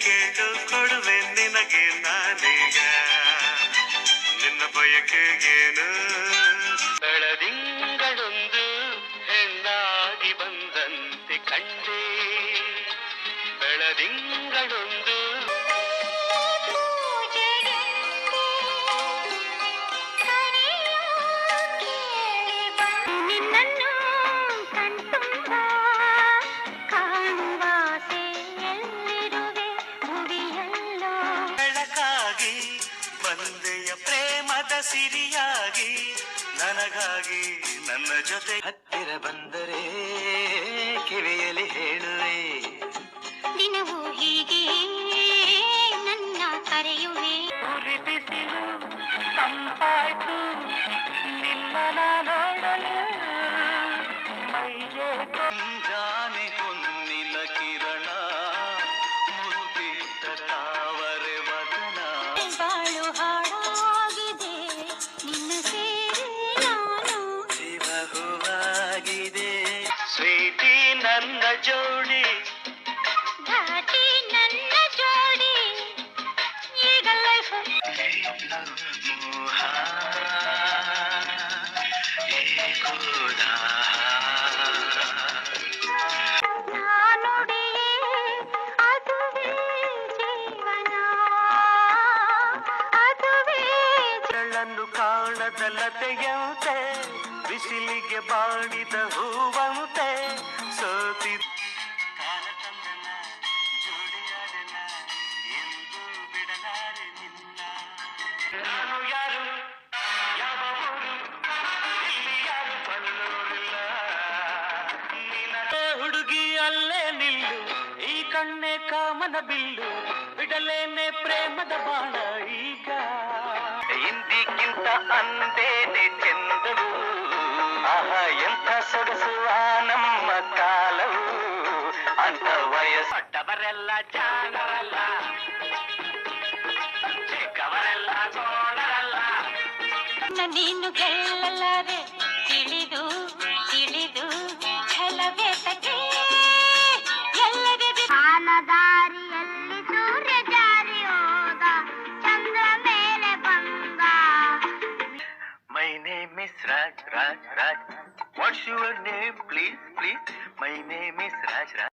ಕೇಳು ಕೊಡುವೆ ನಿನಗೆ ನಾನೀಗ ನಿನ್ನ ಬಯಕೆ ಏನು ಬೆಳದಿಂಗಳೊಂದು ಹೆಣ್ಣಾಗಿ ಬಂದಂತೆ ಕಂಡೆ ಬೆಳದಿಂಗಳೊಂದು ಬಂದೆಯ ಪ್ರೇಮದ ಸಿರಿಯಾಗಿ ನನಗಾಗಿ ನನ್ನ ಜೊತೆ ಹತ್ತಿರ ಬಂದರೆ ಕಿವಿಯಲ್ಲಿ ಹೇಳುವೆ ದಿನವೂ ಹೀಗೆ ನನ್ನ ಕರೆಯುವೆ ಉರಿಬಿಸಿಲು ತಂಪಾಯ್ತು ನಿನ್ನ ನೋಡಲು ಮೈಗೆ ಜಾನೆ ಹೊನ್ನಿಲ ಕಿರಣ ಮುತ್ತಿಟ್ಟ ತಾವರೆ ವದನ ಬಾಳು ಹಾಡಾಗಿದೆ ನಿನ್ನ ಸೇರಿ ನಾನು ಜೀವ ಹೂವಾಗಿದೆ ಸ್ವೀಟಿ ನನ್ನ ಜೋಡಿ ಘಾಟಿ ನನ್ನ ಜೋಡಿ ಈಗ ಲೈಫ್ ಮೋಹ ಏಕೋದಾ ನಾನುಡಿಯೇ ಅದುವೇ ಜೀವನ ಅದುವೇ ಗಳನ್ನು ಕಾಣದ ಲತೆಯಂತೆ ಬಿಸಿಲಿಗೆ ಬಾಡಿದ ಹೂವಂತೆ ಸೋತಿ ಕಾಲ ತಂದನ ಜೋಡಿಯಾದನ ಎಂದು ಬಿಡಲಾರೆ ನಿನ್ನ ನಾನು ಯಾರು ಯಾವ ಊರು ಇಲ್ಲಿ ಯಾರು ಬಲ್ಲೋರಿಲ್ಲ ನಿನ್ನ ಹುಡುಗಿ ಅಲ್ಲೇ ನಿಲ್ಲು ಈ ಕಣ್ಣೆ ಕಾಮನ ಬಿಲ್ಲು ಬಿಡಲೇನೆ ಪ್ರೇಮದ ಬಾಣ ಈಗ ಇಂದಿಗಿಂತ ಅಂದೇನೆ ಚೆಂದವು ಆಹಾ ಎಂಥ ಸೊಗಸುವ ನಮ್ಮ ಕಾಲವು ಅಂತ ವಯಸ್ಸಟ್ಟವರೆಲ್ಲ ಜಾಣರಲ್ಲ ಚಿಕ್ಕವರೆಲ್ಲ ಸೋಣರಲ್ಲ ನೀನು ಗೆಲ್ಲಲಾರೆ ತಿಳಿದು ತಿಳಿದು ಛಲವೇತಕ್ಕೆ ಎಲ್ಲರಿಗೂ ದಾರಿಯಲ್ಲಿ ಸೂರ್ಯ ಜಾರಿ ಹೋದ ಚಂದ್ರ ಮೇಲೆ ಬಂದ My name is Raj. What's your name, please? My name is Raj.